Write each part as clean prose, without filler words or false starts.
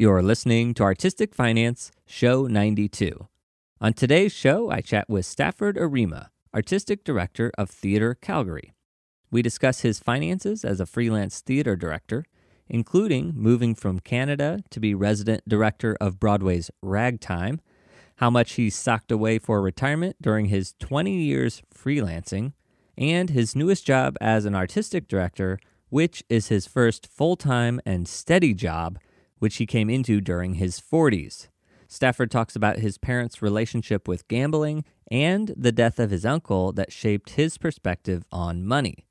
You're listening to Artistic Finance, Show 92. On today's show, I chat with Stafford Arima, Artistic Director of Theatre Calgary. We discuss his finances as a freelance theatre director, including moving from Canada to be resident director of Broadway's Ragtime, how much he socked away for retirement during his 20 years freelancing, and his newest job as an artistic director, which is his first full-time and steady job, which he came into during his 40s. Stafford talks about his parents' relationship with gambling and the death of his uncle that shaped his perspective on money.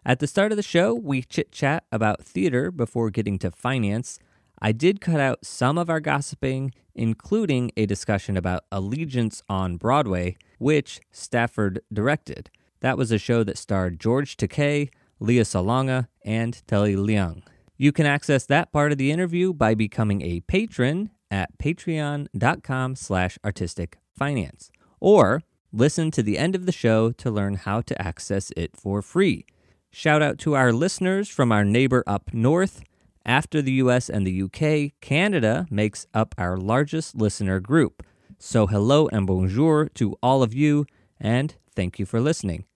At the start of the show, we chit-chat about theater before getting to finance. I did cut out some of our gossiping, including a discussion about Allegiance on Broadway, which Stafford directed. That was a show that starred George Takei, Lea Salonga, and Telly Leung. You can access that part of the interview by becoming a patron at patreon.com/artisticfinance, or listen to the end of the show to learn how to access it for free. Shout out to our listeners from our neighbor up north. After the US and the UK, Canada makes up our largest listener group. So hello and bonjour to all of you, and thank you for listening.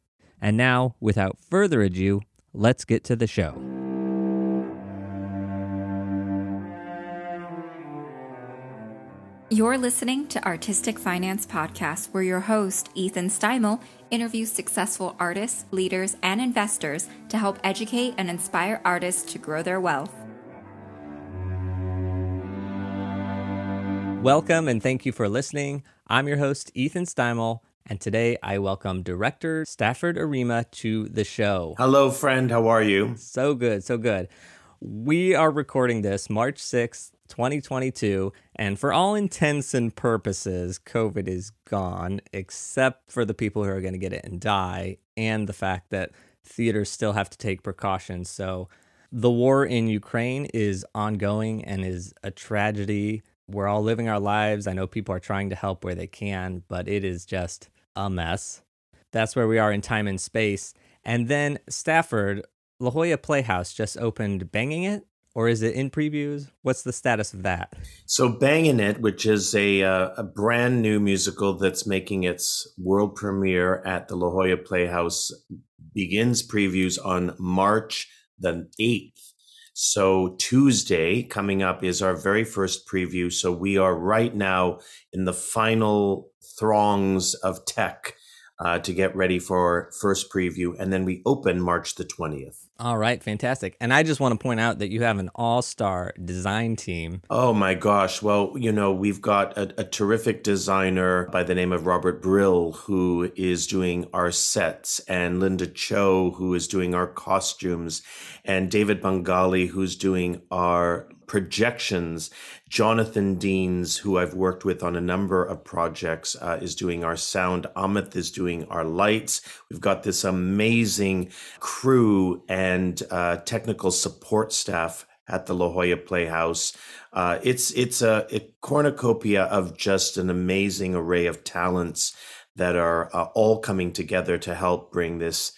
And now, without further ado, let's get to the show. You're listening to Artistic Finance Podcast, where your host, Ethan Steimel, interviews successful artists, leaders, and investors to help educate and inspire artists to grow their wealth. Welcome and thank you for listening. I'm your host, Ethan Steimel, and today I welcome director Stafford Arima to the show. Hello, friend. How are you? So good, so good. We are recording this March 6th, 2022, and for all intents and purposes, COVID is gone, except for the people who are going to get it and die, and the fact that theaters still have to take precautions. So the war in Ukraine is ongoing and is a tragedy. We're all living our lives. I know people are trying to help where they can, but it is just a mess. That's where we are in time and space. And then Stafford, La Jolla Playhouse just opened Bhangin It, or is it in previews? What's the status of that? So Bhangin It, which is a brand new musical that's making its world premiere at the La Jolla Playhouse, begins previews on March the 8th. So Tuesday coming up is our very first preview. So we are right now in the final throngs of tech to get ready for first preview. And then we open March the 20th. All right, fantastic. And I just want to point out that you have an all-star design team. Oh my gosh. Well, you know, we've got a terrific designer by the name of Robert Brill, who is doing our sets, and Linda Cho, who is doing our costumes, and David Bengali, who's doing our projections. Jonathan Deans, who I've worked with on a number of projects, is doing our sound. Amit is doing our lights. We've got this amazing crew and technical support staff at the La Jolla Playhouse. It's a cornucopia of just an amazing array of talents that are all coming together to help bring this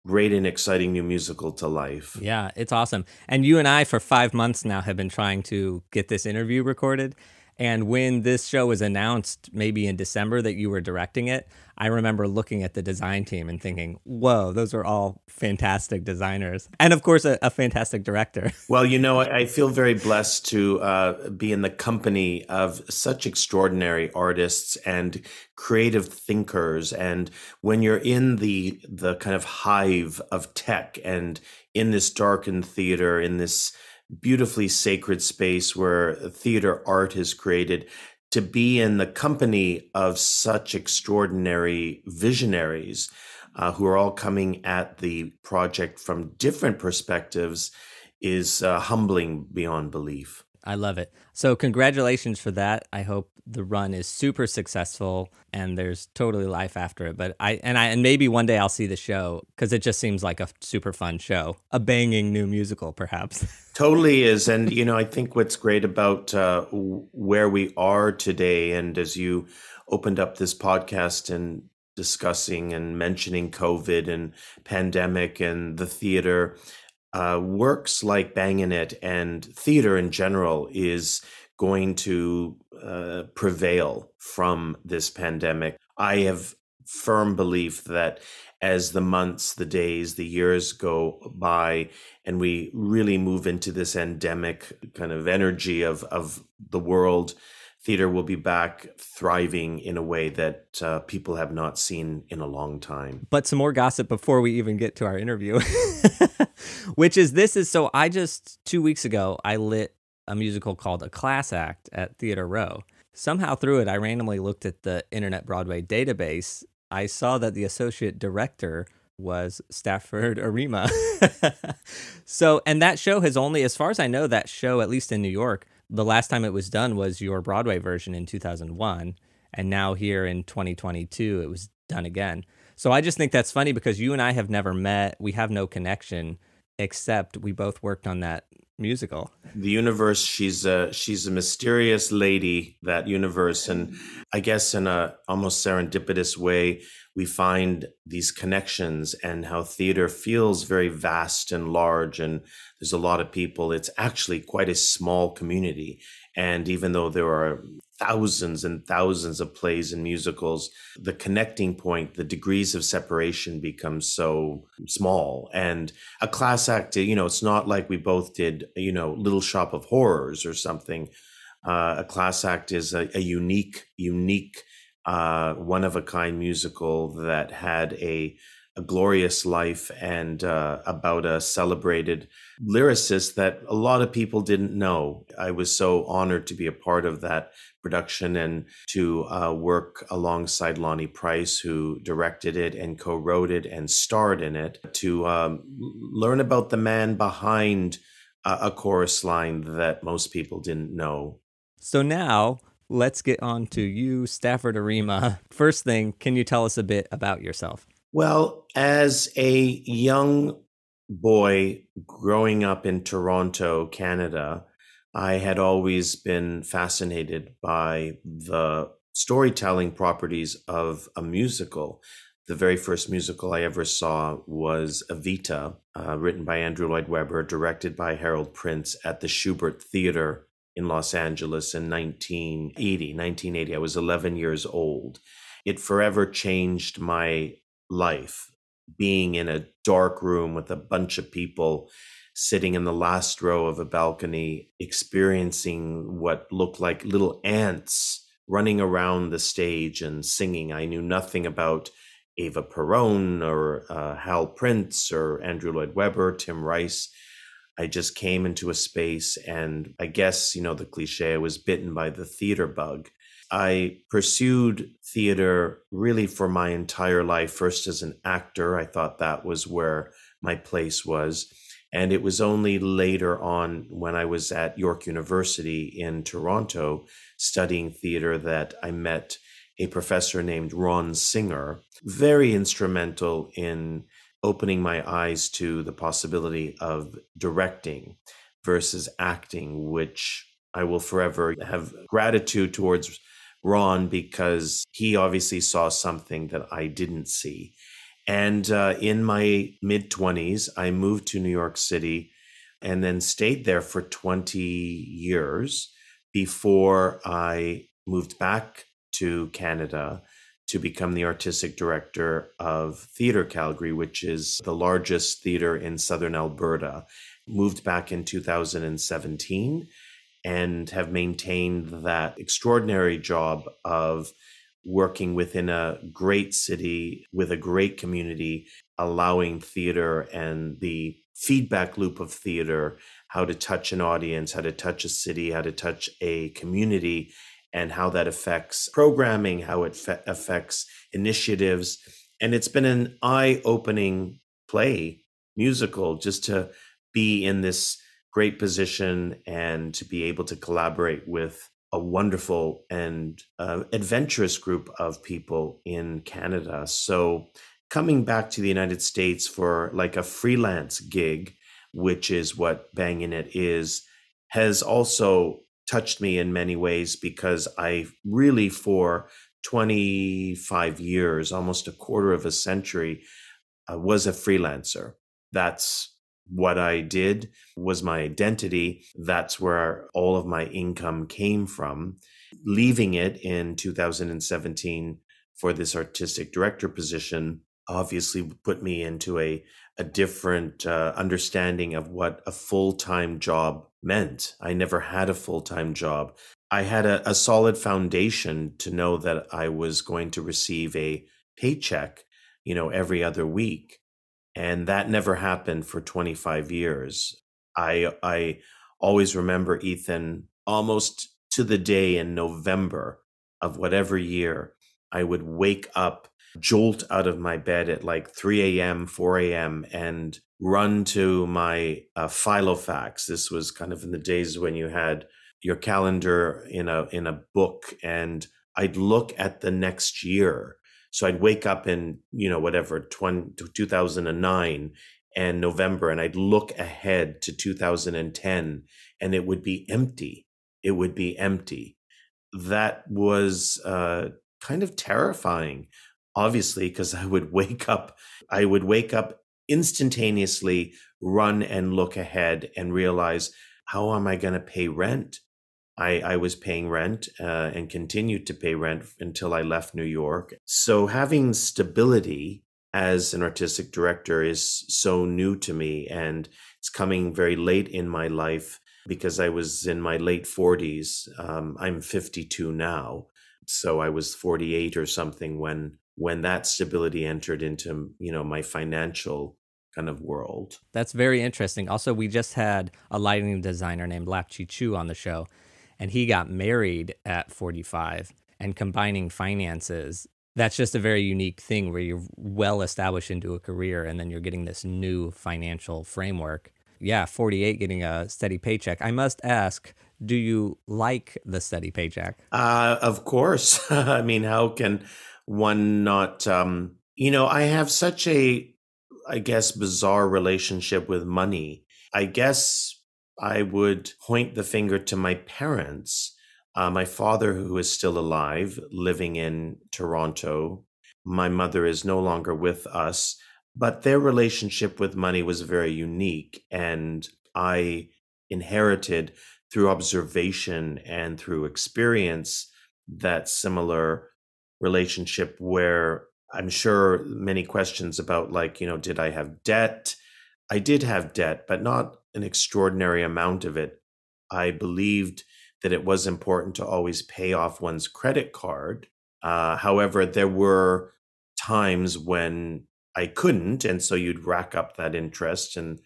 great and exciting new musical to life. Yeah, it's awesome. And you and I, for 5 months now, have been trying to get this interview recorded. And when this show was announced, maybe in December, that you were directing it, I remember looking at the design team and thinking, whoa, those are all fantastic designers. And of course, a fantastic director. Well, you know, I feel very blessed to be in the company of such extraordinary artists and creative thinkers. And when you're in the kind of hive of tech and in this darkened theater, in this beautifully sacred space where theater art is created, to be in the company of such extraordinary visionaries who are all coming at the project from different perspectives is humbling beyond belief. I love it. So congratulations for that. I hope the run is super successful and there's totally life after it. But and maybe one day I'll see the show, because it just seems like a super fun show, a banging new musical, perhaps. Totally is. And, you know, I think what's great about where we are today, and as you opened up this podcast and discussing and mentioning COVID and pandemic and the theater, works like Bhangin It and theater in general is going to prevail from this pandemic. I have firm belief that as the months, the days, the years go by, and we really move into this endemic kind of energy of the world, theater will be back thriving in a way that people have not seen in a long time. But some more gossip before we even get to our interview, which is so I just 2 weeks ago, I lit a musical called A Class Act at Theatre Row. Somehow through it, I randomly looked at the Internet Broadway database. I saw that the associate director was Stafford Arima. And that show has only, as far as I know, that show, at least in New York, the last time it was done was your Broadway version in 2001. And now here in 2022, it was done again. So I just think that's funny because you and I have never met. We have no connection, except we both worked on that musical. The universe, she's a mysterious lady, that universe. And I guess in a almost serendipitous way, we find these connections and how theater feels very vast and large. And there's a lot of people. It's actually quite a small community. And even though there are thousands and thousands of plays and musicals, the connecting point, the degrees of separation becomes so small. And A Class Act, it's not like we both did, Little Shop of Horrors or something. A Class Act is a unique, one-of-a-kind musical that had a glorious life and about a celebrated lyricist that a lot of people didn't know. I was so honored to be a part of that production and to work alongside Lonnie Price, who directed it and co-wrote it and starred in it, to learn about the man behind a chorus line that most people didn't know. So now let's get on to you, Stafford Arima. First thing, can you tell us a bit about yourself? Well, as a young boy growing up in Toronto, Canada, I had always been fascinated by the storytelling properties of a musical. The very first musical I ever saw was Evita, written by Andrew Lloyd Webber, directed by Harold Prince at the Schubert Theater in Los Angeles in 1980. I was 11 years old. It forever changed my life, being in a dark room with a bunch of people sitting in the last row of a balcony, experiencing what looked like little ants running around the stage and singing. I knew nothing about Eva Peron or Hal Prince or Andrew Lloyd Webber, Tim Rice. I just came into a space, and I guess, the cliche, I was bitten by the theater bug. I pursued theater really for my entire life. First as an actor, I thought that was where my place was. And it was only later on when I was at York University in Toronto studying theater that I met a professor named Ron Singer, very instrumental in opening my eyes to the possibility of directing versus acting, which I will forever have gratitude towards Ron, because he obviously saw something that I didn't see. And in my mid-20s, I moved to New York City and then stayed there for 20 years before I moved back to Canada to become the artistic director of Theatre Calgary, which is the largest theater in southern Alberta. Moved back in 2017 and have maintained that extraordinary job of working within a great city with a great community, allowing theater and the feedback loop of theater, how to touch an audience, how to touch a city, how to touch a community, and how that affects programming, how it affects initiatives. And it's been an eye-opening musical, just to be in this great position and to be able to collaborate with a wonderful and adventurous group of people in Canada. So coming back to the United States for like a freelance gig, which is what Bhangin It is, has also touched me in many ways, because I really, for 25 years, almost a quarter of a century, was a freelancer. That's what I did was my identity. That's where all of my income came from. Leaving it in 2017 for this artistic director position obviously put me into a different understanding of what a full-time job meant. I never had a full-time job. I had a solid foundation to know that I was going to receive a paycheck, every other week. And that never happened for 25 years. I always remember, Ethan, almost to the day in November of whatever year, I would wake up, jolt out of my bed at like 3 a.m., 4 a.m., and run to my Filofax. This was kind of in the days when you had your calendar in a book, and I'd look at the next year. So I'd wake up in, 2009 and November, and I'd look ahead to 2010, and it would be empty. It would be empty. That was kind of terrifying, obviously, because I would wake up instantaneously, run and look ahead and realize, how am I going to pay rent? I was paying rent and continued to pay rent until I left New York. So having stability as an artistic director is so new to me, and it's coming very late in my life because I was in my late 40s. I'm 52 now, so I was 48 or something when that stability entered into my financial kind of world. That's very interesting. Also, we just had a lighting designer named Lap Chi Chu on the show, and he got married at 45, and combining finances, that's just a very unique thing where you're well established into a career and then you're getting this new financial framework. Yeah, 48, getting a steady paycheck. I must ask, do you like the steady paycheck? Of course. I mean, how can one not, I have such I guess, bizarre relationship with money. I guess I would point the finger to my parents. My father, who is still alive, living in Toronto. My mother is no longer with us, but their relationship with money was very unique. And I inherited through observation and through experience that similar relationship where I'm sure many questions about, like, did I have debt? I did have debt, but not an extraordinary amount of it. I believed that it was important to always pay off one's credit card. However, there were times when I couldn't, and so you'd rack up that interest. And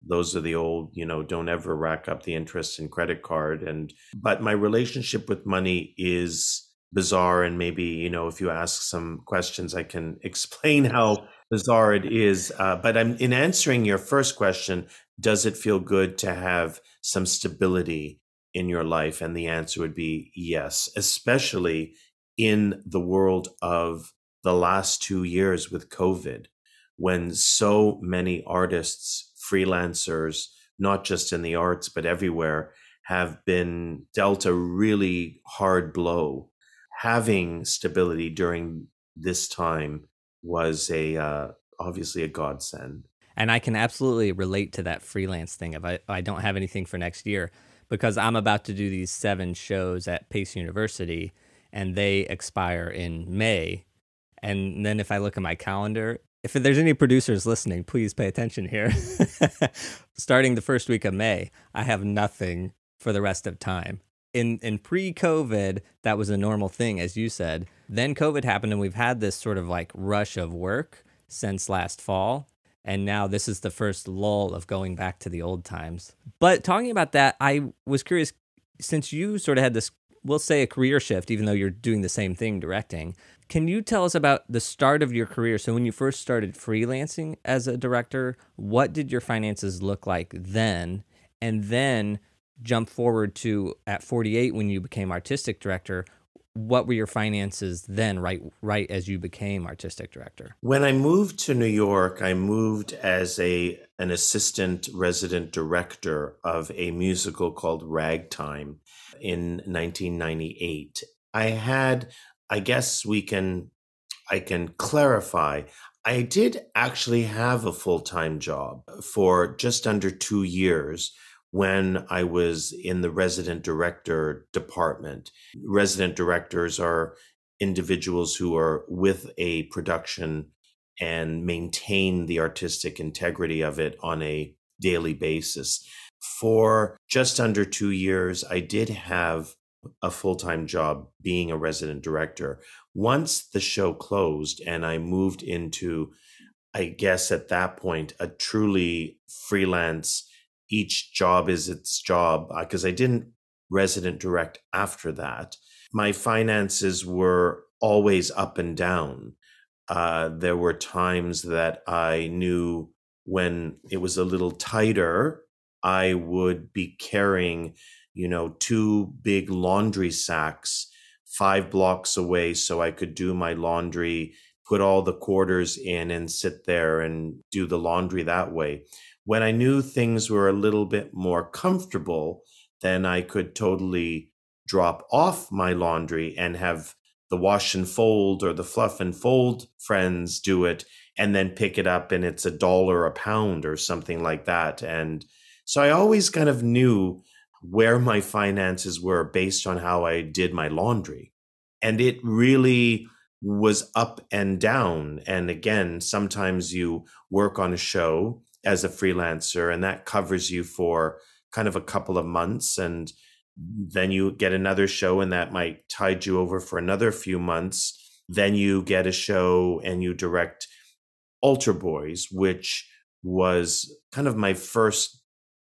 those are the old, don't ever rack up the interest in credit card. But my relationship with money is bizarre, and maybe, if you ask some questions, I can explain how bizarre it is. But in answering your first question, does it feel good to have some stability in your life? And the answer would be yes, especially in the world of the last 2 years with COVID, when so many artists, freelancers, not just in the arts, but everywhere, have been dealt a really hard blow. Having stability during this time was obviously a godsend. And I can absolutely relate to that freelance thing. If I don't have anything for next year, because I'm about to do these 7 shows at Pace University, and they expire in May. And then if I look at my calendar, if there's any producers listening, please pay attention here. Starting the first week of May, I have nothing for the rest of time. In pre-COVID, that was a normal thing, as you said. Then COVID happened, and we've had this sort of like rush of work since last fall. And now this is the first lull of going back to the old times. But talking about that, I was curious, since you sort of had this, we'll say, a career shift, even though you're doing the same thing, directing. Can you tell us about the start of your career? So when you first started freelancing as a director, what did your finances look like then? And then jump forward to at 48 when you became artistic director. What were your finances then, right as you became artistic director? When I moved to New York, I moved as an assistant resident director of a musical called Ragtime in 1998. I guess I can clarify, I did actually have a full-time job for just under 2 years when I was in the resident director department. Resident directors are individuals who are with a production and maintain the artistic integrity of it on a daily basis. For just under 2 years, I did have a full-time job being a resident director. Once the show closed and I moved into, I guess at that point, a truly freelance, each job is its job, because I didn't resident direct after that. My finances were always up and down. There were times that I knew when it was a little tighter, I would be carrying, two big laundry sacks 5 blocks away so I could do my laundry, put all the quarters in and sit there and do the laundry that way. When I knew things were a little bit more comfortable, then I could totally drop off my laundry and have the wash and fold or the fluff and fold friends do it and then pick it up and it's $1 a pound or something like that. And so I always kind of knew where my finances were based on how I did my laundry. And it really was up and down. And again, sometimes you work on a show as a freelancer and that covers you for kind of a couple of months, and then you get another show and that might tide you over for another few months. Then you get a show and you direct Altar Boys, which was kind of my first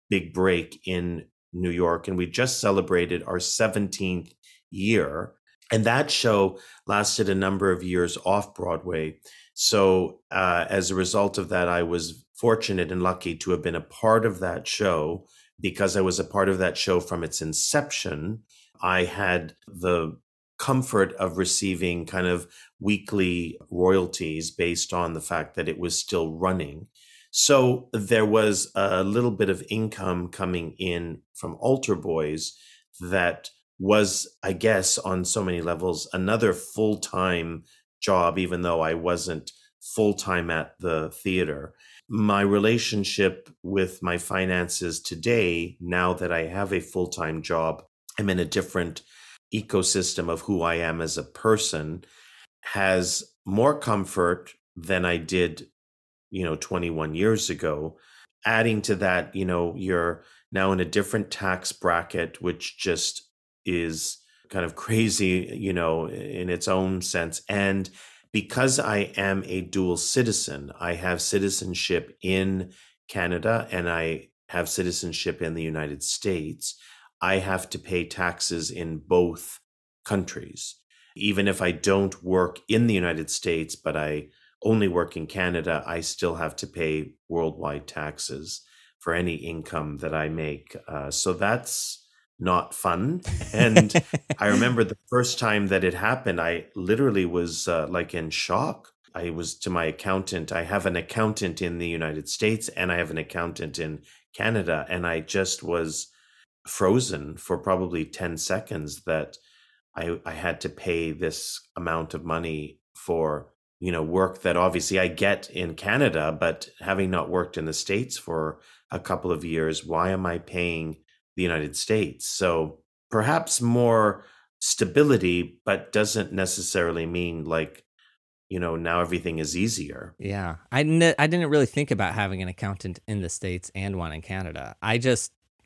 big break in New York. And we just celebrated our 17th year. And that show lasted a number of years off Broadway. So as a result of that, I was fortunate and lucky to have been a part of that show. Because I was a part of that show from its inception, I had the comfort of receiving kind of weekly royalties based on the fact that it was still running. So there was a little bit of income coming in from Altar Boys that was, I guess, on so many levels, another full-time job, even though I wasn't full-time at the theater. My relationship with my finances today, now that I have a full-time job, I'm in a different ecosystem of who I am as a person, has more comfort than I did, 21 years ago. Adding to that, you're now in a different tax bracket, which just is kind of crazy, in its own sense. And because I am a dual citizen, I have citizenship in Canada and I have citizenship in the United States. I have to pay taxes in both countries. Even if I don't work in the United States, but I only work in Canada, I still have to pay worldwide taxes for any income that I make. So that's not fun. And I remember the first time that it happened, I literally was like in shock. I was to my accountant. I have an accountant in the United States and I have an accountant in Canada. And I just was frozen for probably 10 seconds that I had to pay this amount of money for, work that obviously I get in Canada, but having not worked in the States for a couple of years, why am I paying the United States? So perhaps more stability, but doesn't necessarily mean like, now everything is easier. Yeah. I didn't really think about having an accountant in the States and one in Canada.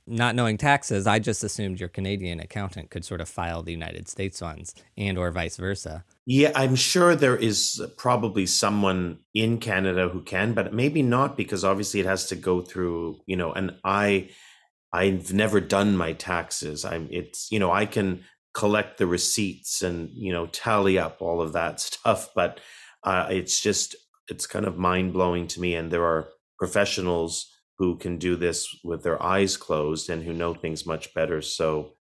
Not knowing taxes, I just assumed your Canadian accountant could sort of file the United States ones and or vice versa. Yeah, I'm sure there is probably someone in Canada who can, but maybe not, because obviously it has to go through, and I've never done my taxes. I can collect the receipts and, tally up all of that stuff, but it's kind of mind blowing to me. And there are professionals who can do this with their eyes closed and who know things much better. So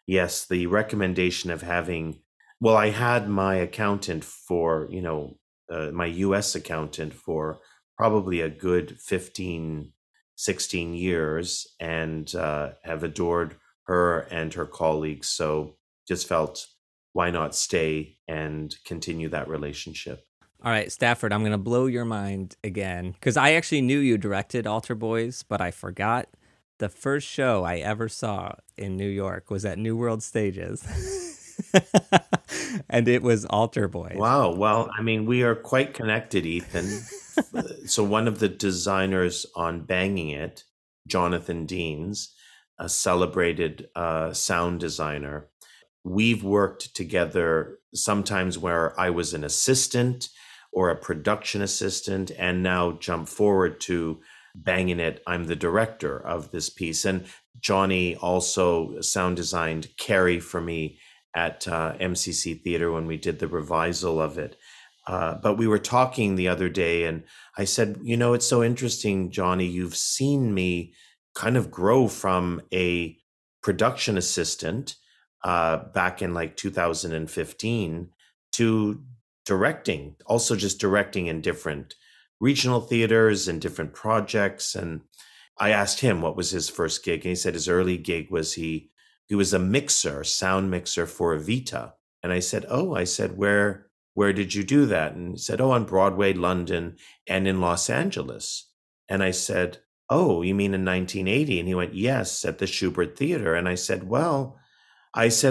yes, the recommendation of I had my accountant for, my US accountant for probably a good 15, 16 years and have adored her and her colleagues. So just felt, why not stay and continue that relationship? All right, Stafford, I'm going to blow your mind again because I actually knew you directed Altar Boys, but I forgot. The first show I ever saw in New York was at New World Stages, and it was Altar Boys. Wow. Well, I mean, we are quite connected, Ethan. So one of the designers on Bhangin It, Jonathan Deans, a celebrated sound designer, we've worked together sometimes where I was an assistant or a production assistant, and now jump forward to Bhangin It. I'm the director of this piece. And Johnny also sound designed Carrie for me at MCC Theatre when we did the revisal of it. But we were talking the other day, and I said, it's so interesting, Johnny, you've seen me kind of grow from a production assistant back in like 2015 to directing, also just directing in different regional theaters and different projects. And I asked him what was his first gig, and he said his early gig was he was a mixer, sound mixer for Vita. And I said, where did you do that? And he said, on Broadway, London, and in Los Angeles. And I said, oh, you mean in 1980? And he went, yes, at the Schubert Theater. And I said,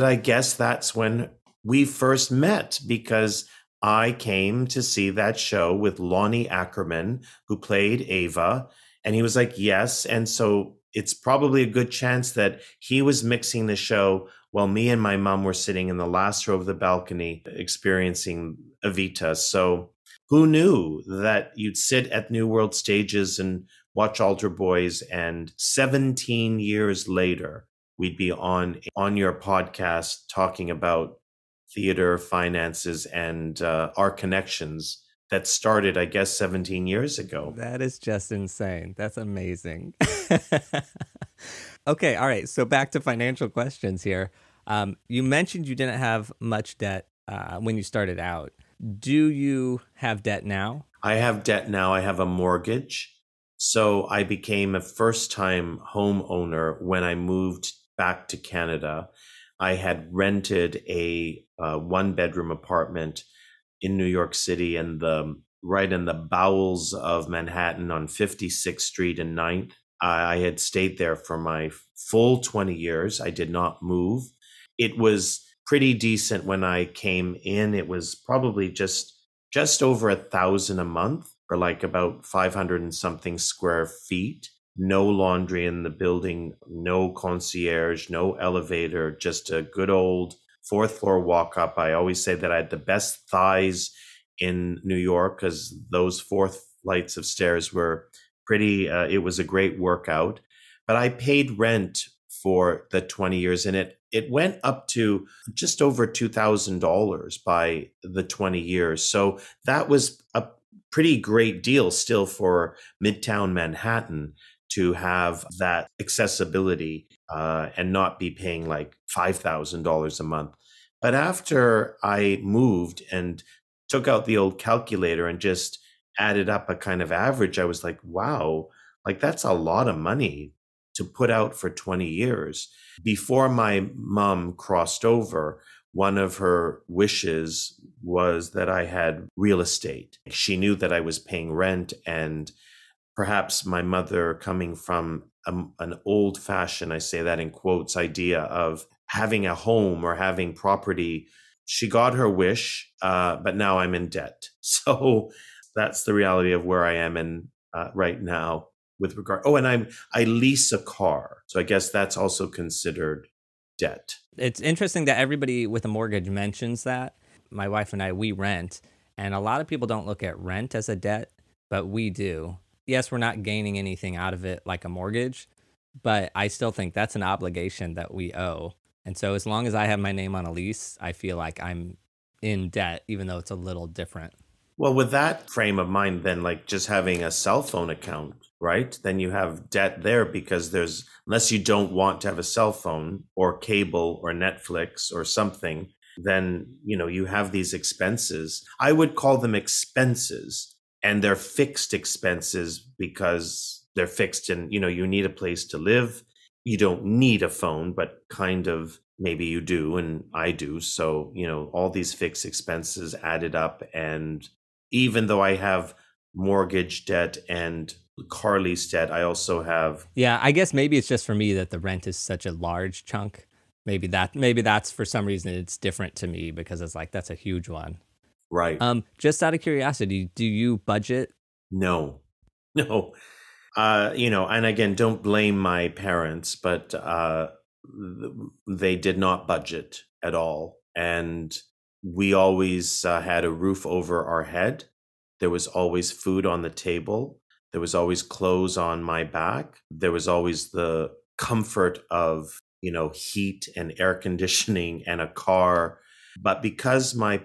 I guess that's when we first met, because I came to see that show with Lonnie Ackerman, who played Ava. And he was like, yes. And so it's probably a good chance that he was mixing the show while me and my mom were sitting in the last row of the balcony experiencing Evita. So who knew that you'd sit at New World Stages and watch Altar Boys, and 17 years later, we'd be on your podcast talking about theater, finances, and our connections that started, I guess, 17 years ago. That is just insane. That's amazing. Okay, all right. So back to financial questions here. You mentioned you didn't have much debt when you started out. Do you have debt now? I have debt now. I have a mortgage. So I became a first-time homeowner when I moved back to Canada. I had rented a one-bedroom apartment in New York City, right in the bowels of Manhattan on 56th Street and 9th. I had stayed there for my full 20 years. I did not move. It was pretty decent when I came in. It was probably just over 1,000 a month, or like about 500 and something square feet. No laundry in the building, no concierge, no elevator, just a good old fourth floor walk up. I always say that I had the best thighs in New York because those fourth flights of stairs were pretty, it was a great workout. But I paid rent for the 20 years, and it went up to just over $2,000 by the 20 years. So that was a pretty great deal still for Midtown Manhattan to have that accessibility and not be paying like $5,000 a month. But after I moved and took out the old calculator and just added up a kind of average, I was like, wow, like that's a lot of money to put out for 20 years. Before my mom crossed over, one of her wishes was that I had real estate. She knew that I was paying rent, and perhaps my mother, coming from an old-fashioned, I say that in quotes, idea of having a home or having property, she got her wish, but now I'm in debt. So that's the reality of where I am in right now with regard. Oh, and I lease a car. So I guess that's also considered debt. It's interesting that everybody with a mortgage mentions that. My wife and I, we rent, and a lot of people don't look at rent as a debt, but we do. Yes, we're not gaining anything out of it like a mortgage, but I still think that's an obligation that we owe. And so as long as I have my name on a lease, I feel like I'm in debt, even though it's a little different. Well, with that frame of mind, then like just having a cell phone account, right? Then you have debt there because unless you don't want to have a cell phone or cable or Netflix or something, then, you have these expenses. I would call them expenses, and they're fixed expenses because they're fixed and, you need a place to live. You don't need a phone, but kind of maybe you do, and I do. So, all these fixed expenses added up, and even though I have mortgage debt and car lease debt, I also have. Yeah, I guess maybe it's just for me that the rent is such a large chunk. Maybe that's for some reason it's different to me because it's like that's a huge one. Right. Just out of curiosity, do you budget? No, no. And again, don't blame my parents, but they did not budget at all. And we always had a roof over our head. There was always food on the table. There was always clothes on my back. There was always the comfort of, heat and air conditioning and a car. But because my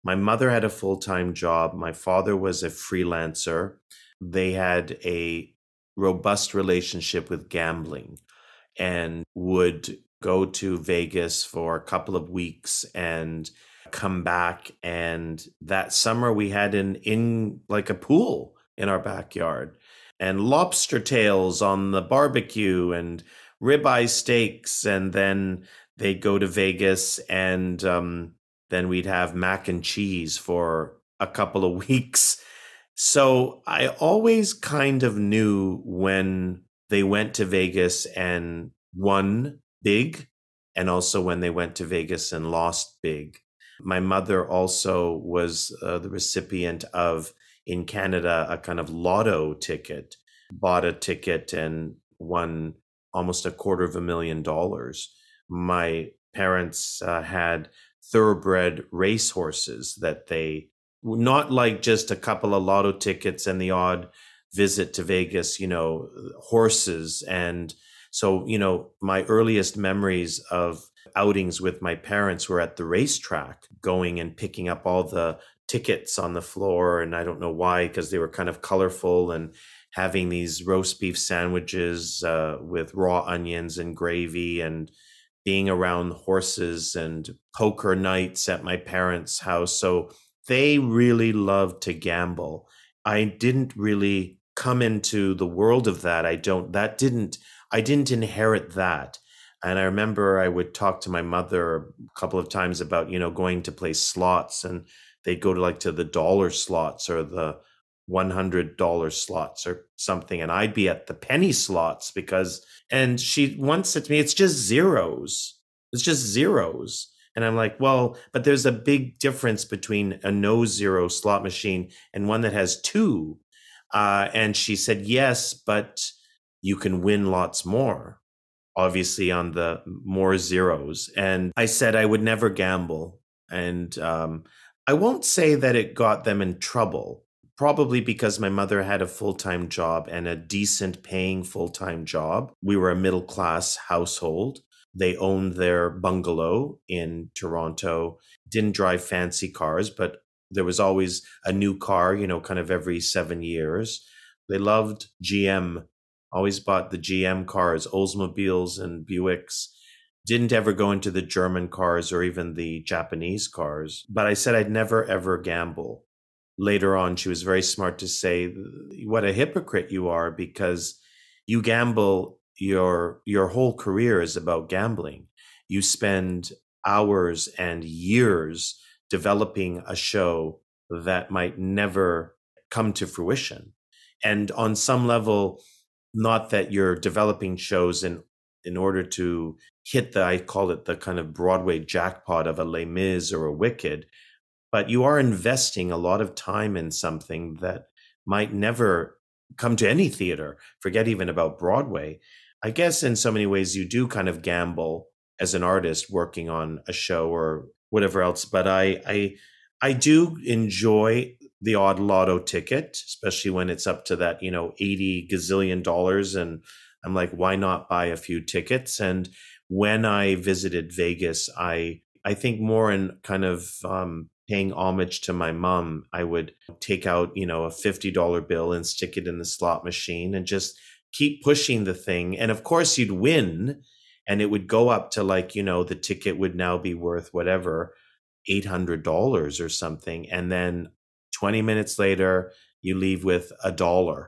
mother had a full-time job, my father was a freelancer, they had a robust relationship with gambling and would go to Vegas for a couple of weeks and come back. And that summer we had a pool in our backyard and lobster tails on the barbecue and ribeye steaks. And then they'd go to Vegas and then we'd have mac and cheese for a couple of weeks. So I always kind of knew when they went to Vegas and won big, and also when they went to Vegas and lost big. My mother also was the recipient of, in Canada, a kind of lotto ticket, bought a ticket and won almost $250,000. My parents had thoroughbred racehorses that they, not like just a couple of lotto tickets and the odd visit to Vegas, horses. And so, my earliest memories of outings with my parents were at the racetrack, going and picking up all the tickets on the floor. And I don't know why, because they were kind of colorful, and having these roast beef sandwiches with raw onions and gravy, and being around horses, and poker nights at my parents' house. So they really loved to gamble. I didn't really come into the world of that. I didn't inherit that. And I remember I would talk to my mother a couple of times about, going to play slots, and they'd go to the dollar slots or the $100 slots or something. And I'd be at the penny slots and she once said to me, it's just zeros. It's just zeros. And I'm like, well, but there's a big difference between a no zero slot machine and one that has two. And she said, yes, but you can win lots more, obviously, on the more zeros. And I said I would never gamble. And I won't say that it got them in trouble, probably because my mother had a full-time job and a decent paying full-time job. We were a middle-class household. They owned their bungalow in Toronto, didn't drive fancy cars, but there was always a new car, kind of every 7 years. They loved GM, always bought the GM cars, Oldsmobiles and Buicks. Didn't ever go into the German cars or even the Japanese cars. But I said I'd never, ever gamble. Later on, she was very smart to say, what a hypocrite you are, because you gamble. Your whole career is about gambling. You spend hours and years developing a show that might never come to fruition. And on some level, not that you're developing shows in order to hit I call it the kind of Broadway jackpot of a Les Mis or a Wicked, but you are investing a lot of time in something that might never come to any theater, forget even about Broadway. I guess in so many ways you do kind of gamble as an artist working on a show or whatever else. But I do enjoy the odd lotto ticket, especially when it's up to that, $80 gazillion. And I'm like, why not buy a few tickets? And when I visited Vegas, I think more in kind of paying homage to my mom, I would take out, a $50 bill and stick it in the slot machine and just keep pushing the thing. And of course you'd win, and it would go up to the ticket would now be worth whatever, $800 or something. And then 20 minutes later, you leave with $1.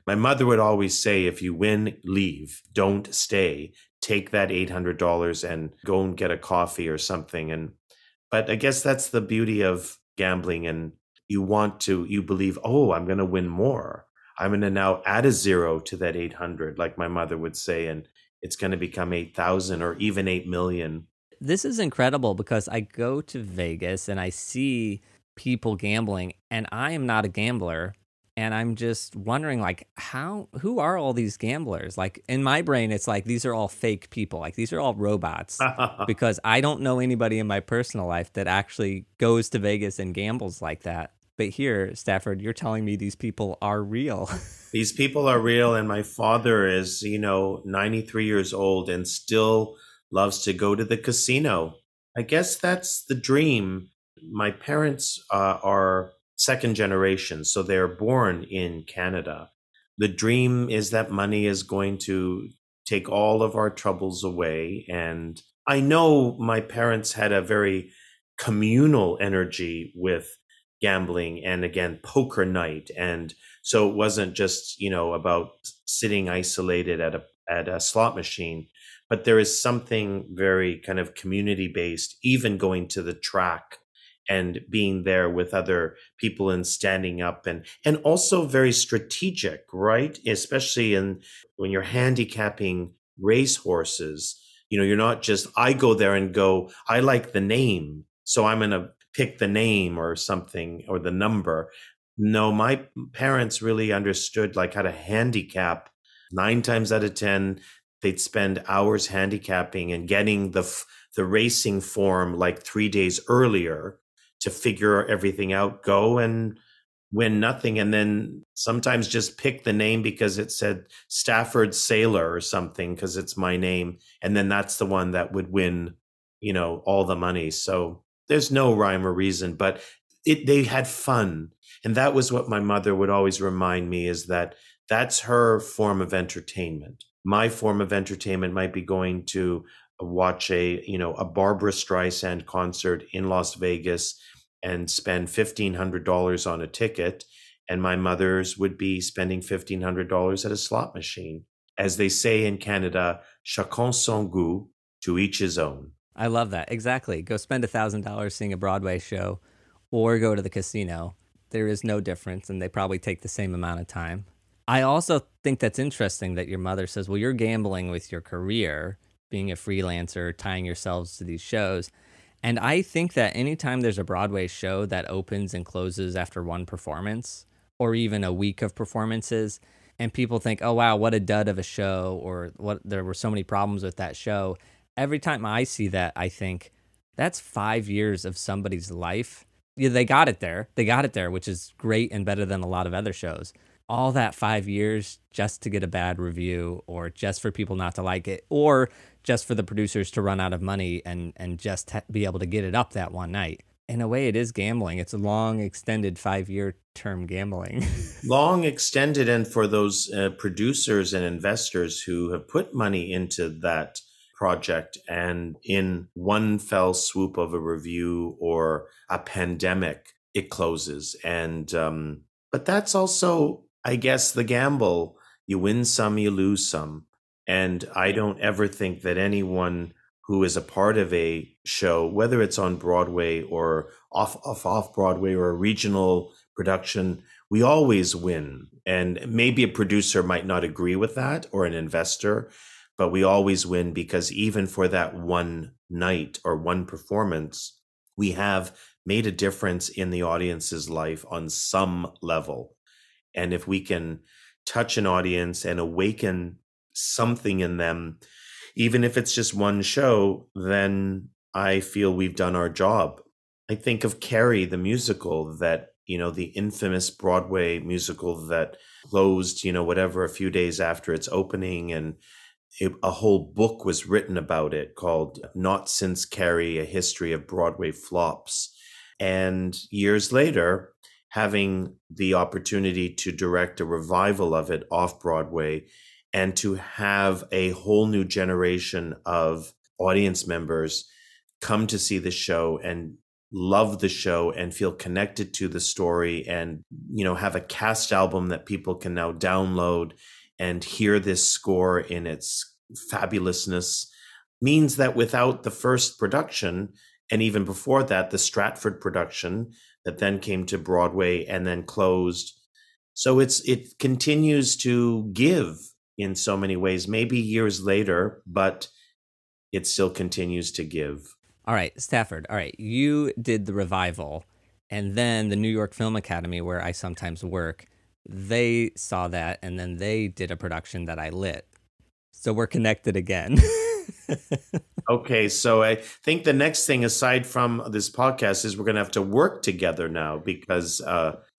My mother would always say, if you win, leave, don't stay, take that $800 and go and get a coffee or something. But I guess that's the beauty of gambling. And you believe, oh, I'm going to win more. I'm going to now add a zero to that 800, like my mother would say, and it's going to become 8,000 or even 8 million. This is incredible because I go to Vegas and I see people gambling, and I am not a gambler. And I'm just wondering, like, who are all these gamblers? Like, in my brain, it's like these are all fake people. Like, these are all robots because I don't know anybody in my personal life that actually goes to Vegas and gambles like that. But here, Stafford, you're telling me these people are real. These people are real. And my father is, 93 years old and still loves to go to the casino. I guess that's the dream. My parents are second generation, so they're born in Canada. The dream is that money is going to take all of our troubles away. And I know my parents had a very communal energy with gambling and, again, poker night. And so it wasn't just, about sitting isolated at a slot machine, but there is something very kind of community based, even going to the track and being there with other people and standing up and also very strategic, right? Especially when you're handicapping race horses, you're not just, I go there and go, I like the name, so I'm going to pick the name or something or the number. No, my parents really understood like how to handicap. 9 times out of 10, they'd spend hours handicapping and getting the racing form like 3 days earlier to figure everything out, go and win nothing. And then sometimes just pick the name because it said Stafford Sailor or something, because it's my name. And then that's the one that would win, all the money. So there's no rhyme or reason, but they had fun. And that was what my mother would always remind me, is that that's her form of entertainment. My form of entertainment might be going to watch a Barbra Streisand concert in Las Vegas and spend $1,500 on a ticket. And my mother's would be spending $1,500 at a slot machine. As they say in Canada, chacun son goût, to each his own. I love that. Exactly. Go spend $1,000 seeing a Broadway show or go to the casino. There is no difference, and they probably take the same amount of time. I also think that's interesting that your mother says, well, you're gambling with your career, being a freelancer, tying yourselves to these shows. And I think that anytime there's a Broadway show that opens and closes after one performance or even a week of performances, and people think, oh, wow, what a dud of a show, or what, there were so many problems with that show. Every time I see that, I think that's 5 years of somebody's life. Yeah, they got it there. They got it there, which is great and better than a lot of other shows. All that 5 years just to get a bad review, or just for people not to like it, or just for the producers to run out of money and just be able to get it up that one night. In a way, it is gambling. It's a long, extended 5-year term gambling. Long, extended, and for those producers and investors who have put money into that project, and in one fell swoop of a review or a pandemic, it closes. And but that's also, I guess, the gamble. You win some, you lose some. And I don't ever think that anyone who is a part of a show, whether it's on Broadway or off Broadway or a regional production, we always win. And maybe a producer might not agree with that, or an investor, but we always win, because even for that one night or one performance, we have made a difference in the audience's life on some level. And if we can touch an audience and awaken something in them, even if it's just one show, then I feel we've done our job. I think of Carrie, the musical, that, the infamous Broadway musical that closed, a few days after its opening. And a whole book was written about it called Not Since Carrie, A History of Broadway Flops. And years later, having the opportunity to direct a revival of it off Broadway, and to have a whole new generation of audience members come to see the show and love the show and feel connected to the story, and, have a cast album that people can now download and hear this score in its fabulousness, means that without the first production, and even before that, the Stratford production that then came to Broadway and then closed. So it continues to give in so many ways, maybe years later, but it still continues to give. All right, Stafford. All right, you did the revival, and then the New York Film Academy, where I sometimes work, they saw that, and then they did a production that I lit. So we're connected again. Okay, so I think the next thing, aside from this podcast, is we're going to have to work together now, because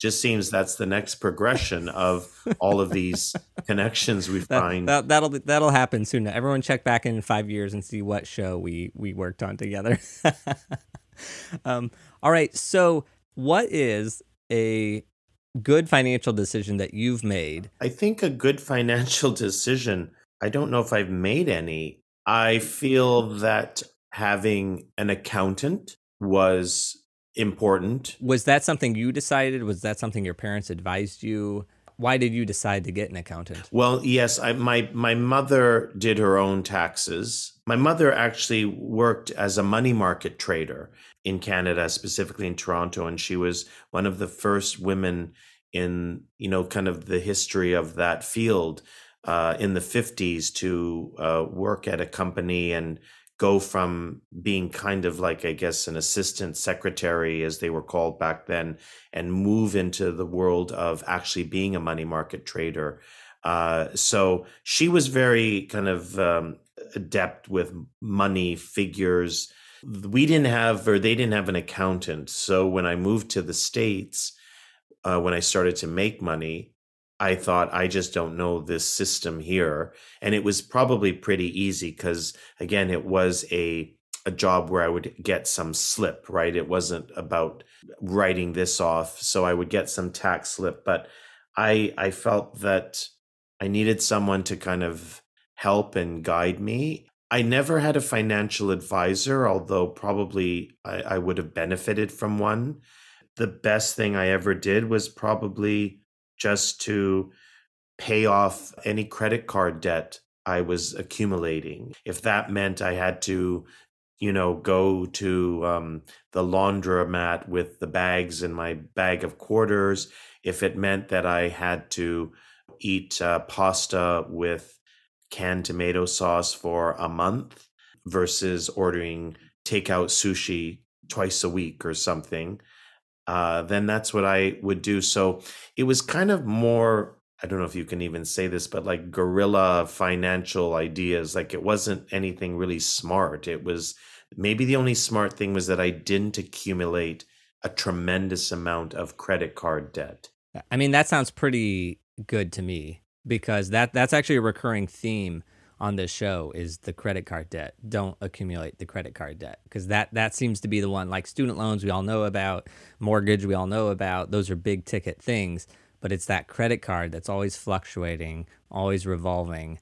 just seems that's the next progression of all of these connections we find. That'll happen soon. Everyone check back in 5 years and see what show we worked on together. All right, so what is a good financial decision that you've made? I think a good financial decision, I don't know if I've made any. I feel that having an accountant was important. Was that something you decided? Was that something your parents advised you? Why did you decide to get an accountant? Well, yes, my mother did her own taxes. My mother actually worked as a money market trader in Canada, specifically in Toronto, and she was one of the first women in, kind of the history of that field in the 50s to work at a company and go from being kind of like, I guess, an assistant secretary, as they were called back then, and move into the world of actually being a money market trader. So she was very kind of adept with money figures. They didn't have an accountant. So when I moved to the States, when I started to make money, I thought, I just don't know this system here. And it was probably pretty easy because, again, it was a job where I would get some slip, right? It wasn't about writing this off. So I would get some tax slip. But I felt that I needed someone to kind of help and guide me. I never had a financial advisor, although probably I would have benefited from one. The best thing I ever did was probably just to pay off any credit card debt I was accumulating. If that meant I had to, go to the laundromat with the bags in my bag of quarters, if it meant that I had to eat pasta with canned tomato sauce for a month versus ordering takeout sushi twice a week or something, then that's what I would do. So it was kind of more, I don't know if you can even say this, but like guerrilla financial ideas. Like it wasn't anything really smart. It was maybe the only smart thing was that I didn't accumulate a tremendous amount of credit card debt. I mean, that sounds pretty good to me, because that's actually a recurring theme on this show is the credit card debt. Don't accumulate the credit card debt, because that seems to be the one. Like student loans, we all know about. Mortgage, we all know about. Those are big ticket things, but it's that credit card that's always fluctuating, always revolving.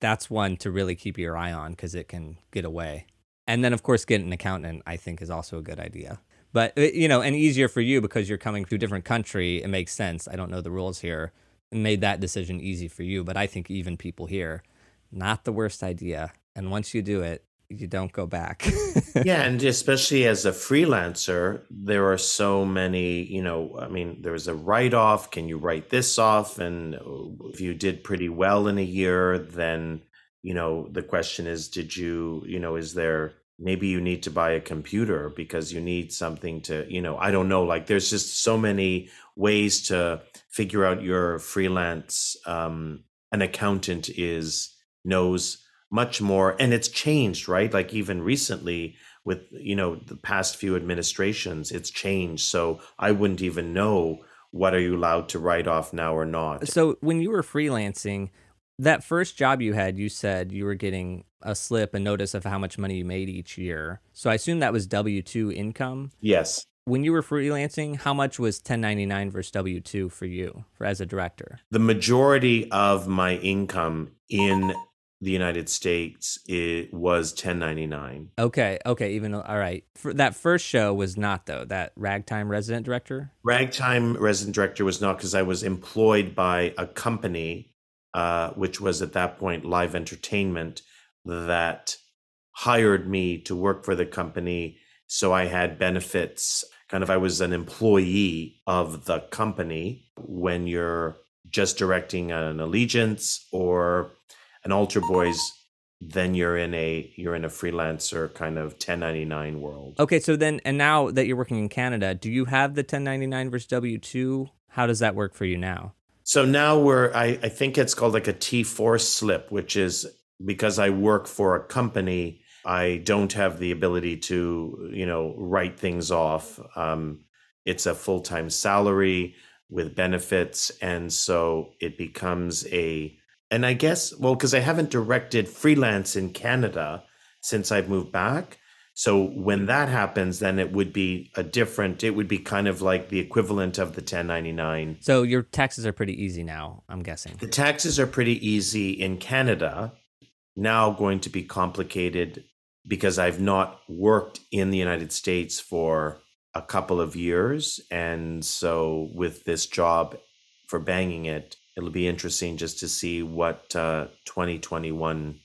That's one to really keep your eye on, because it can get away. And then, of course, getting an accountant, I think, is also a good idea. But, and easier for you because you're coming to a different country. It makes sense. I don't know the rules here. And made that decision easy for you. But I think even people here, not the worst idea. And once you do it, you don't go back. Yeah, and especially as a freelancer, there are so many, there's a write-off. Can you write this off? And if you did pretty well in a year, then, the question is, is there, maybe you need to buy a computer because you need something to, I don't know, like there's just so many ways to figure out your freelance. An accountant knows much more, and it's changed, right? Like even recently with, the past few administrations, it's changed. So I wouldn't even know what are you allowed to write off now or not. So when you were freelancing, that first job you had, you said you were getting a slip, a notice of how much money you made each year. So I assume that was W-2 income? Yes. When you were freelancing, how much was 1099 versus W-2 for you as a director? The majority of my income in the United States, it was 1099. Okay. All right. For that first show was not, though, that Ragtime resident director? Ragtime resident director was not, because I was employed by a company, which was at that point Live Entertainment, that hired me to work for the company So I had benefits, I was an employee of the company. When you're just directing an Allegiance or an Altar Boys, then you're in a freelancer kind of 1099 world. Okay, so then, and now that you're working in Canada, do you have the 1099 versus W-2? How does that work for you now? So now I think it's called like a T4 slip, which is because I work for a company, I don't have the ability to, write things off. It's a full-time salary with benefits. And so it becomes and I guess, because I haven't directed freelance in Canada since I've moved back. So when that happens, then it would be it would be kind of like the equivalent of the 1099. So your taxes are pretty easy now, I'm guessing. The taxes are pretty easy in Canada. Now going to be complicated because I've not worked in the United States for a couple of years. And so with this job for Bhangin It, it'll be interesting just to see what 2021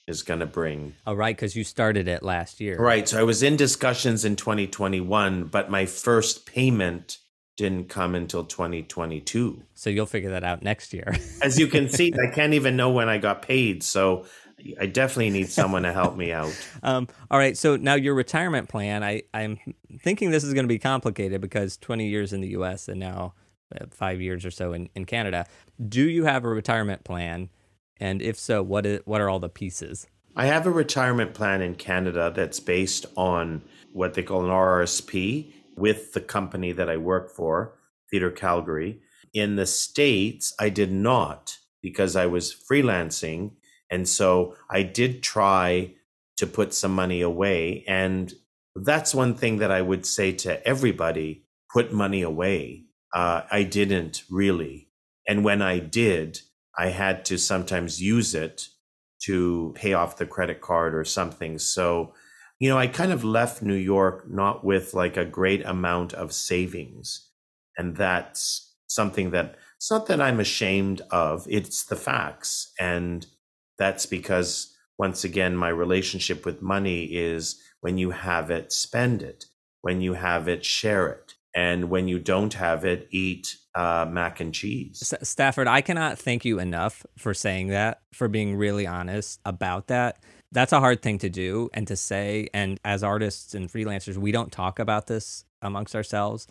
is going to bring. Oh, right, because you started it last year. Right. So I was in discussions in 2021, but my first payment didn't come until 2022. So you'll figure that out next year. As you can see, I can't even know when I got paid. So I definitely need someone to help me out. All right. So now your retirement plan, I'm thinking this is going to be complicated because 20 years in the U.S. and now 5 years or so in Canada. Do you have a retirement plan? And if so, what are all the pieces? I have a retirement plan in Canada that's based on what they call an RRSP with the company that I work for, Theatre Calgary. In the States, I did not because I was freelancing. And so I did try to put some money away. And that's one thing that I would say to everybody, put money away. I didn't really. And when I did, I had to sometimes use it to pay off the credit card or something. So, I kind of left New York not with like a great amount of savings. And that's something that it's not that I'm ashamed of, it's the facts. And that's because, once again, my relationship with money is when you have it, spend it. When you have it, share it. And when you don't have it, eat mac and cheese. Stafford, I cannot thank you enough for saying that, for being really honest about that. That's a hard thing to do and to say. And as artists and freelancers, we don't talk about this amongst ourselves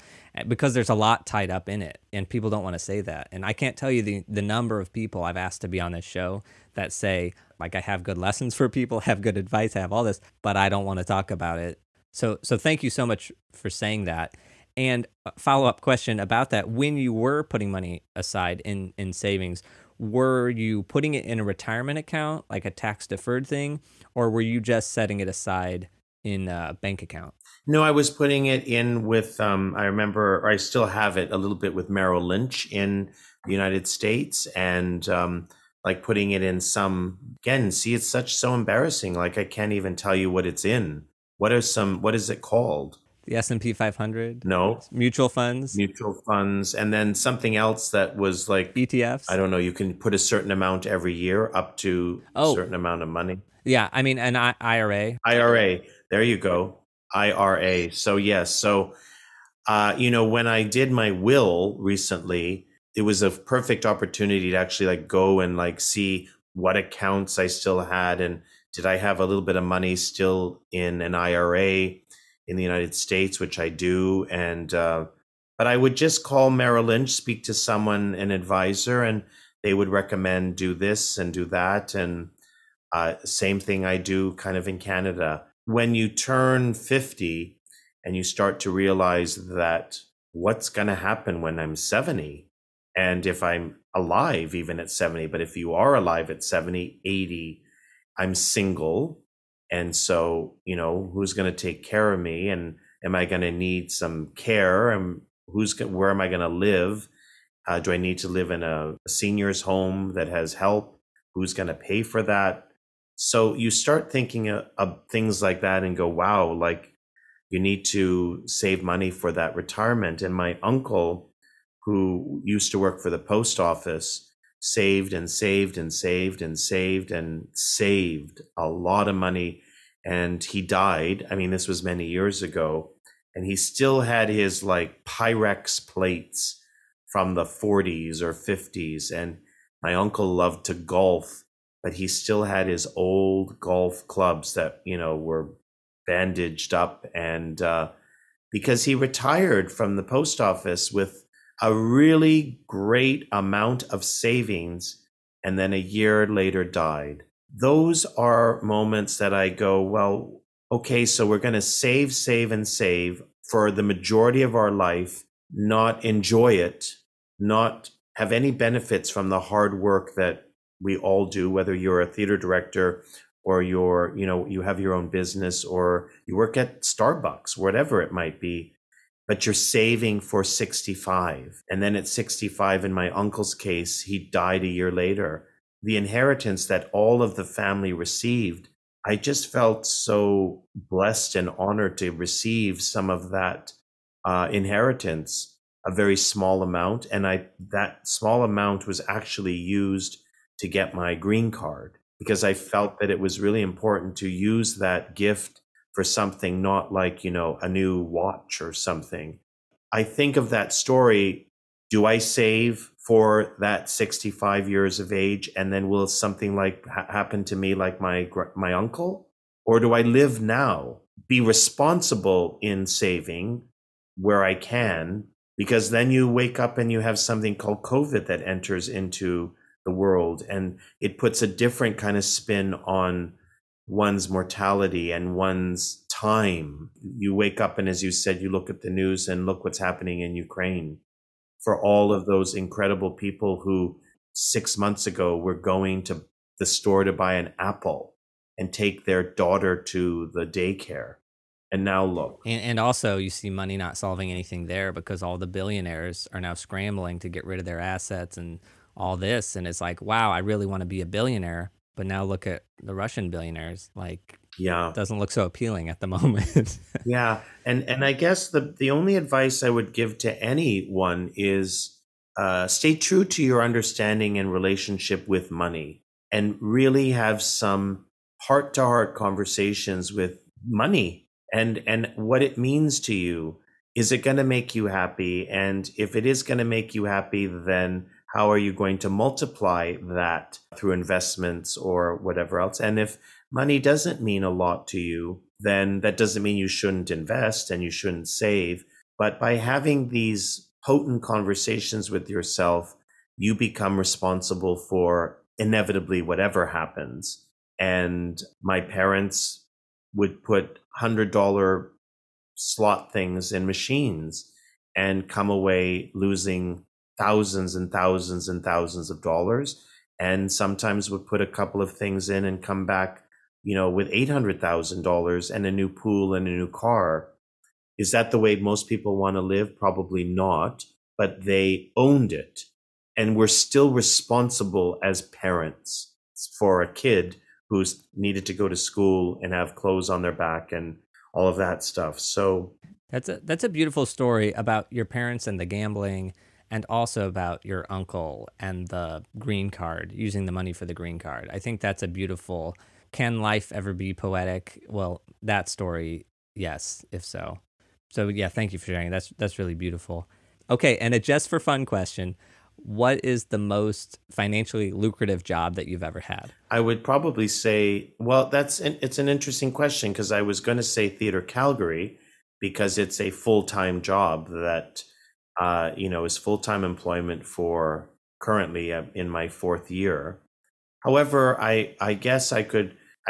because there's a lot tied up in it and people don't want to say that. And I can't tell you the number of people I've asked to be on this show that say, like, I have good lessons for people, have good advice, I have all this, but I don't want to talk about it. So thank you so much for saying that. And a follow-up question about that, when you were putting money aside in savings, were you putting it in a retirement account, like a tax-deferred thing, or were you just setting it aside in a bank account? No, I was putting it in with, I remember, or I still have it a little bit with Merrill Lynch in the United States, and like putting it in it's so embarrassing. Like I can't even tell you what it's in. What is it called? The S&P 500? No. Mutual funds? Mutual funds. And then something else that was like... ETFs? I don't know. You can put a certain amount every year up to a certain amount of money. Yeah. I mean, an IRA. IRA. There you go. IRA. So yes. So, when I did my will recently, it was a perfect opportunity to actually like go and like see what accounts I still had. And did I have a little bit of money still in an IRA in the United States, which I do. And, but I would just call Merrill Lynch, speak to someone, an advisor, and they would recommend do this and do that. And same thing I do kind of in Canada. When you turn 50 and you start to realize that what's going to happen when I'm 70, and if I'm alive, even at 70, but if you are alive at 70, 80, I'm single. And so, who's going to take care of me? And am I going to need some care? And where am I going to live? Do I need to live in a senior's home that has help? Who's going to pay for that? So you start thinking of things like that and go, wow, like you need to save money for that retirement. And my uncle, who used to work for the post office, saved and saved and saved and saved and saved a lot of money. and he died. I mean, this was many years ago, and he still had his like Pyrex plates from the 40s or 50s. And my uncle loved to golf, but he still had his old golf clubs that, were bandaged up. And because he retired from the post office with a really great amount of savings, and then a year later died. Those are moments that I go, well, okay, so we're going to save, save, and save for the majority of our life, not enjoy it, not have any benefits from the hard work that we all do, whether you're a theater director or you have your own business or you work at Starbucks, whatever it might be, but you're saving for 65. And then at 65, in my uncle's case, he died a year later. The inheritance that all of the family received, I just felt so blessed and honored to receive some of that inheritance, a very small amount. And that small amount was actually used to get my green card, because I felt that it was really important to use that gift for something not like, a new watch or something. I think of that story. Do I save for that 65 years of age, and then will something like happen to me like my uncle? Or do I live now, be responsible in saving where I can? Because then you wake up and you have something called COVID that enters into the world, and it puts a different kind of spin on one's mortality and one's time. You wake up and, as you said, you look at the news and look what's happening in Ukraine. For all of those incredible people who 6 months ago were going to the store to buy an apple and take their daughter to the daycare. And now look. And also you see money not solving anything there, because all the billionaires are now scrambling to get rid of their assets and all this. And it's like, wow, I really want to be a billionaire. But now look at the Russian billionaires. Like, yeah, it doesn't look so appealing at the moment. Yeah. And I guess the only advice I would give to anyone is stay true to your understanding and relationship with money, and really have some heart-to-heart conversations with money and what it means to you. Is it going to make you happy? And if it is going to make you happy, then how are you going to multiply that through investments or whatever else? And if money doesn't mean a lot to you, then that doesn't mean you shouldn't invest and you shouldn't save. But by having these potent conversations with yourself, you become responsible for inevitably whatever happens. And my parents would put $100 slot things in machines and come away losing thousands and thousands and thousands of dollars, and sometimes would put a couple of things in and come back, with $800,000 and a new pool and a new car. Is that the way most people want to live? Probably not, but they owned it. And we're still responsible as parents for a kid who's needed to go to school and have clothes on their back and all of that stuff. So that's a beautiful story about your parents and the gambling, and also about your uncle and the green card, using the money for the green card. I think that's a beautiful, can life ever be poetic? Well, that story, yes, if so. So yeah, thank you for sharing. That's really beautiful. Okay, and a just for fun question. What is the most financially lucrative job that you've ever had? I would probably say, well, it's an interesting question, because I was going to say Theatre Calgary, because it's a full-time job that is full-time employment for currently in my 4th year. However, I guess I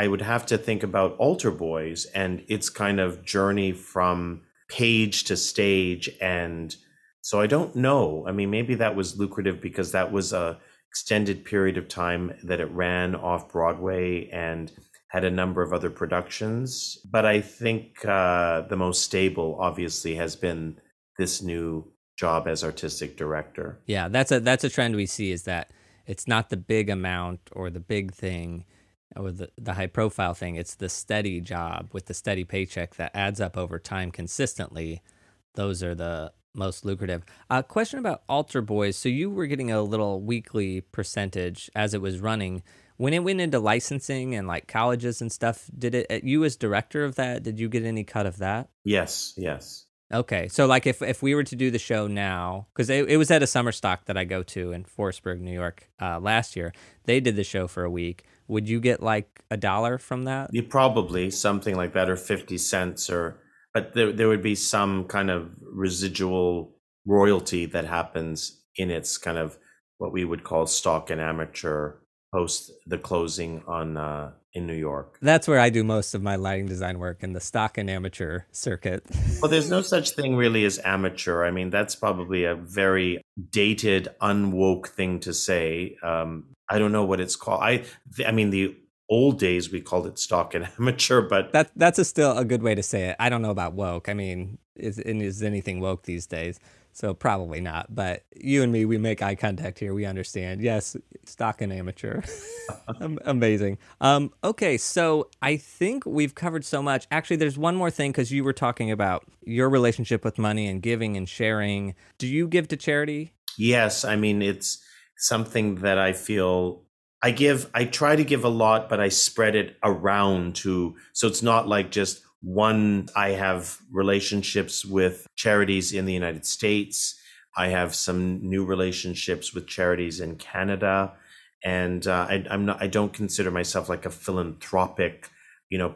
would have to think about Altar Boys and its kind of journey from page to stage. And so I don't know. I mean, maybe that was lucrative because that was a extended period of time that it ran off Broadway and had a number of other productions. But I think the most stable, obviously, has been this new job as artistic director. Yeah, that's a trend we see, is that it's not the big amount or the big thing or the high profile thing. It's the steady job with the steady paycheck that adds up over time consistently. Those are the most lucrative. Question about Altar Boys. So you were getting a little weekly percentage as it was running. When it went into licensing and like colleges and stuff, you as director of that, did you get any cut of that? Yes, yes. Okay. So like if we were to do the show now, because it was at a summer stock that I go to in Forestburg, New York, last year, they did the show for a week. Would you get like $1 from that? You probably something like that, or 50 cents, but there would be some kind of residual royalty that happens in its kind of what we would call stock and amateur post the closing on in New York. That's where I do most of my lighting design work, in the stock and amateur circuit. Well, there's no such thing really as amateur. I mean, that's probably a very dated, unwoke thing to say. I don't know what it's called. I mean, the old days we called it stock and amateur, but that's still a good way to say it. I don't know about woke. I mean, is anything woke these days? So probably not. But you and me, we make eye contact here. We understand. Yes, stock and amateur. Amazing. Okay, so I think we've covered so much. Actually, there's one more thing, because you were talking about your relationship with money and giving and sharing. Do you give to charity? Yes. I mean, it's something that I feel I try to give a lot, but I spread it around so it's not like just one. I have relationships with charities in the United States. I have some new relationships with charities in Canada. And I don't consider myself like a philanthropic,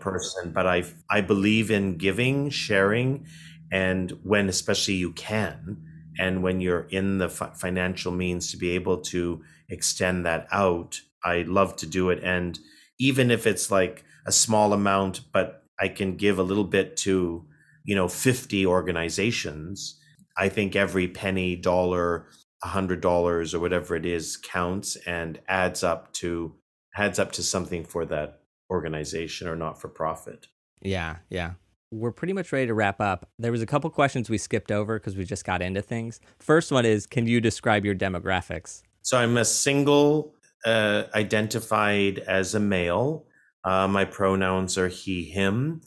person, but I believe in giving, sharing, and when especially you can, and when you're in the financial means to be able to extend that out, I love to do it. And even if it's like a small amount, but I can give a little bit to, 50 organizations, I think every penny, dollar, $100 or whatever it is counts and adds up to something for that organization or not for profit. Yeah. We're pretty much ready to wrap up. There was a couple questions we skipped over because we just got into things. First one is, can you describe your demographics? So I'm a single, identified as a male. My pronouns are he, him.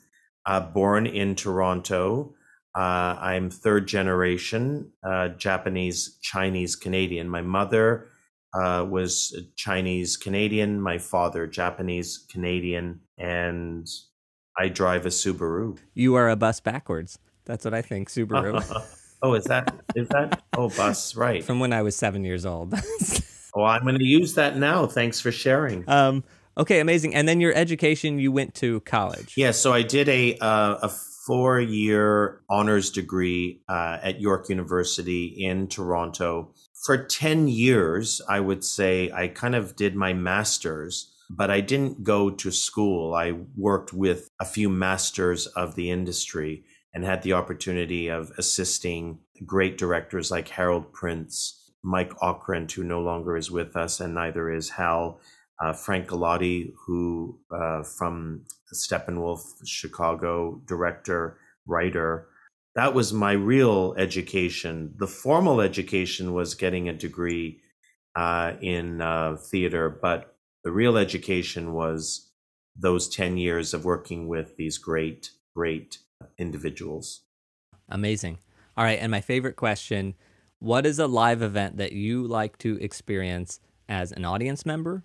Born in Toronto. I'm third generation Japanese, Chinese, Canadian. My mother was Chinese Canadian. My father, Japanese Canadian. And I drive a Subaru. You are a bus backwards. That's what I think, Subaru. Oh, is that? Oh, bus, right. From when I was 7 years old. Oh, I'm going to use that now. Thanks for sharing. Okay, amazing. And then your education, you went to college. Yeah, so I did a 4-year honors degree at York University in Toronto. For 10 years, I would say I kind of did my master's, but I didn't go to school. I worked with a few masters of the industry and had the opportunity of assisting great directors like Harold Prince, Mike Ockrent, who no longer is with us, and neither is Hal, Frank Galati, who from Steppenwolf, Chicago, director, writer. That was my real education. The formal education was getting a degree in theater, but the real education was those 10 years of working with these great, great individuals. Amazing. All right. And my favorite question, what is a live event that you like to experience as an audience member?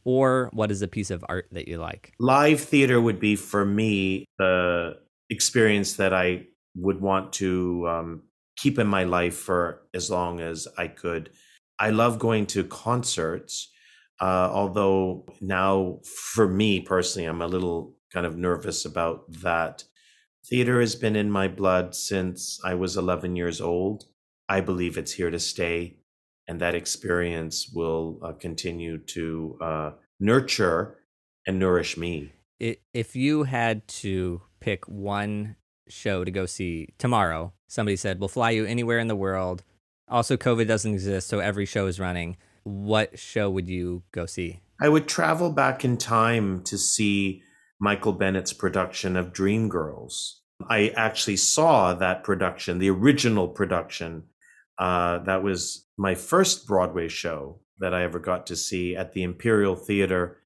Or what is a piece of art that you like? Live theater would be, for me, the experience that I would want to keep in my life for as long as I could. I love going to concerts, although now, for me personally, I'm a little kind of nervous about that. Theater has been in my blood since I was 11 years old. I believe it's here to stay. And that experience will continue to nurture and nourish me. If you had to pick one show to go see tomorrow, somebody said, we'll fly you anywhere in the world. Also, COVID doesn't exist, so every show is running. What show would you go see? I would travel back in time to see Michael Bennett's production of Dreamgirls. I actually saw that production, the original production. That was my first Broadway show that I ever got to see at the Imperial Theater,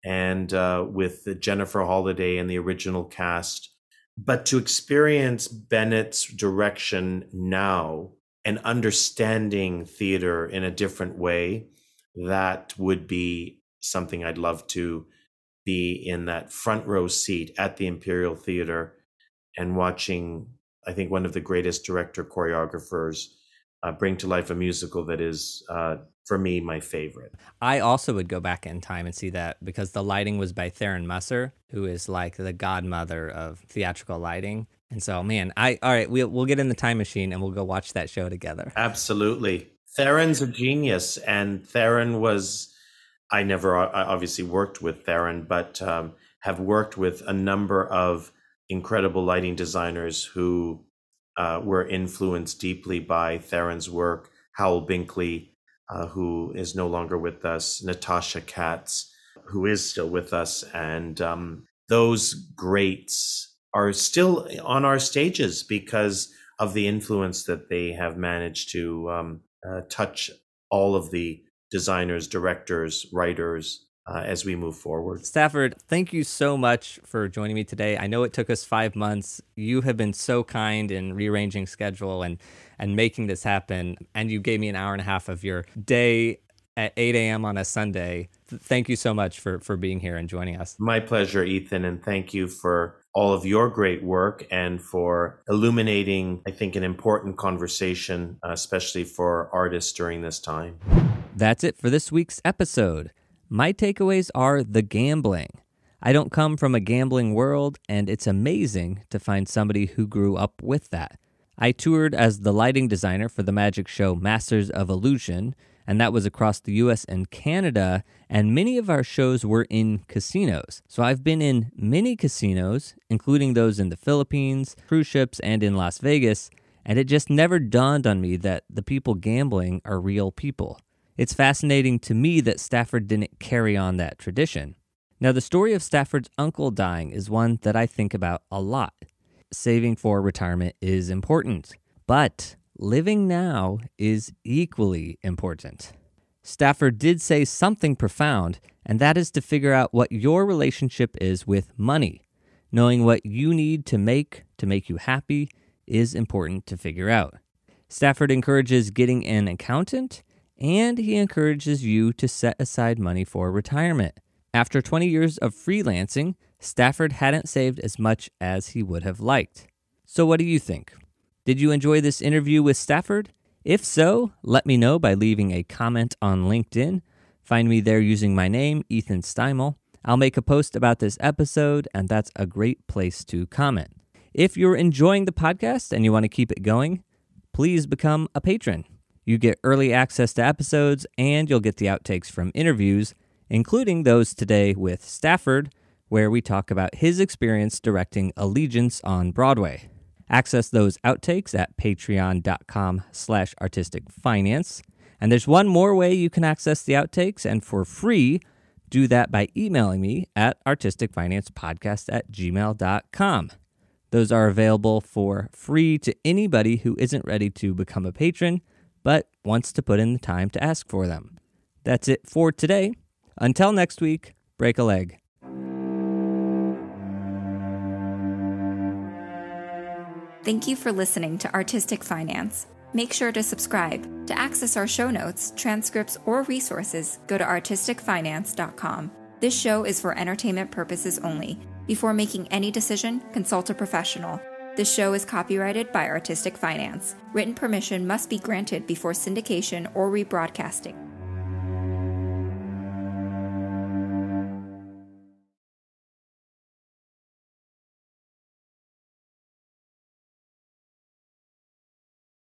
and with Jennifer Holliday and the original cast. But to experience Bennett's direction now and understanding theater in a different way, that would be something I'd love to be in that front row seat at the Imperial Theatre and watching, I think, one of the greatest director choreographers bring to life a musical that is, for me, my favorite. I also would go back in time and see that because the lighting was by Theron Musser, who is like the godmother of theatrical lighting. And so, man, all right, we'll get in the time machine and we'll go watch that show together. Absolutely. Theron's a genius, and Theron was, I obviously worked with Theron, but have worked with a number of incredible lighting designers who were influenced deeply by Theron's work. Howell Binkley, who is no longer with us, Natasha Katz, who is still with us, and those greats are still on our stages because of the influence that they have managed to touch all of the designers, directors, writers, as we move forward. Stafford, thank you so much for joining me today. I know it took us 5 months. You have been so kind in rearranging schedule and making this happen. And you gave me an hour and a half of your day at 8 a.m. on a Sunday. Thank you so much for being here and joining us. My pleasure, Ethan. And thank you for all of your great work and for illuminating, I think, an important conversation, especially for artists during this time. That's it for this week's episode. My takeaways are the gambling. I don't come from a gambling world, and it's amazing to find somebody who grew up with that. I toured as the lighting designer for the magic show Masters of Illusion, and that was across the US and Canada, and many of our shows were in casinos. So I've been in many casinos, including those in the Philippines, cruise ships, and in Las Vegas, and it just never dawned on me that the people gambling are real people. It's fascinating to me that Stafford didn't carry on that tradition. Now, the story of Stafford's uncle dying is one that I think about a lot. Saving for retirement is important, but living now is equally important. Stafford did say something profound, and that is to figure out what your relationship is with money. Knowing what you need to make you happy is important to figure out. Stafford encourages getting an accountant, and he encourages you to set aside money for retirement. After 20 years of freelancing, Stafford hadn't saved as much as he would have liked. So what do you think? Did you enjoy this interview with Stafford? If so, let me know by leaving a comment on LinkedIn. Find me there using my name, Ethan Steimel. I'll make a post about this episode, and that's a great place to comment. If you're enjoying the podcast and you want to keep it going, please become a patron. You get early access to episodes, and you'll get the outtakes from interviews, including those today with Stafford, where we talk about his experience directing Allegiance on Broadway. Access those outtakes at patreon.com/artisticfinance. And there's one more way you can access the outtakes, and for free, do that by emailing me at artisticfinancepodcast@gmail.com. Those are available for free to anybody who isn't ready to become a patron, but wants to put in the time to ask for them. That's it for today. Until next week, break a leg. Thank you for listening to Artistic Finance. Make sure to subscribe. To access our show notes, transcripts, or resources, go to artisticfinance.com. This show is for entertainment purposes only. Before making any decision, consult a professional. This show is copyrighted by Artistic Finance. Written permission must be granted before syndication or rebroadcasting.